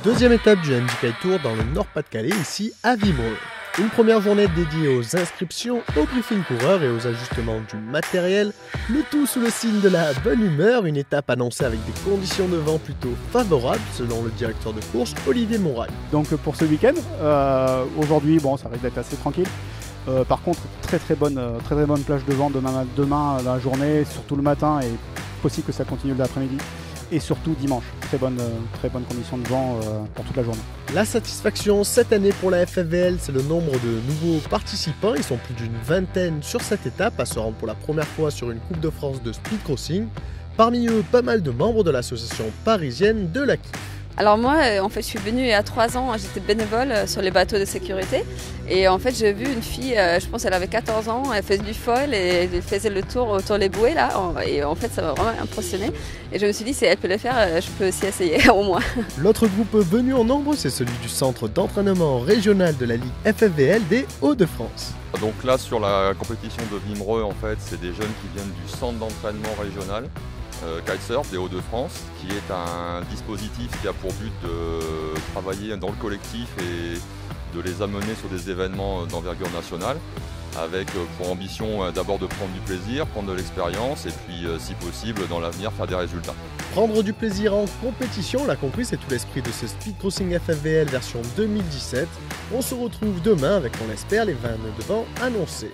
Deuxième étape du Handicap Tour dans le Nord-Pas-de-Calais, ici à Vimereux. Une première journée dédiée aux inscriptions, au briefing coureur et aux ajustements du matériel, le tout sous le signe de la bonne humeur, une étape annoncée avec des conditions de vent plutôt favorables selon le directeur de course Olivier Mouraille. Donc pour ce week-end, aujourd'hui ça risque d'être assez tranquille. Par contre très bonne plage de vent demain la journée, surtout le matin et possible que ça continue l'après-midi. Et surtout dimanche, très bonne condition de vent pour toute la journée. La satisfaction cette année pour la FFVL, c'est le nombre de nouveaux participants. Ils sont plus d'une vingtaine sur cette étape à se rendre pour la première fois sur une Coupe de France de speed crossing. Parmi eux, pas mal de membres de l'association parisienne de la KIF. Alors moi, en fait, je suis venue il y a 3 ans, j'étais bénévole sur les bateaux de sécurité. Et en fait, j'ai vu une fille, je pense qu'elle avait 14 ans, elle faisait du foil et elle faisait le tour autour des bouées là. Et en fait, ça m'a vraiment impressionné. Et je me suis dit, si elle peut le faire, je peux aussi essayer au moins. L'autre groupe venu en nombre, c'est celui du centre d'entraînement régional de la Ligue FFVL des Hauts-de-France. Donc là, sur la compétition de Vimereux, en fait, c'est des jeunes qui viennent du centre d'entraînement régional. Kitesurf des Hauts-de-France, qui est un dispositif qui a pour but de travailler dans le collectif et de les amener sur des événements d'envergure nationale, avec pour ambition d'abord de prendre du plaisir, prendre de l'expérience et puis si possible dans l'avenir faire des résultats. Prendre du plaisir en compétition, on l'a compris, c'est tout l'esprit de ce Speed Crossing FFVL version 2017. On se retrouve demain avec, on l'espère, les 20 nœuds de vent annoncés.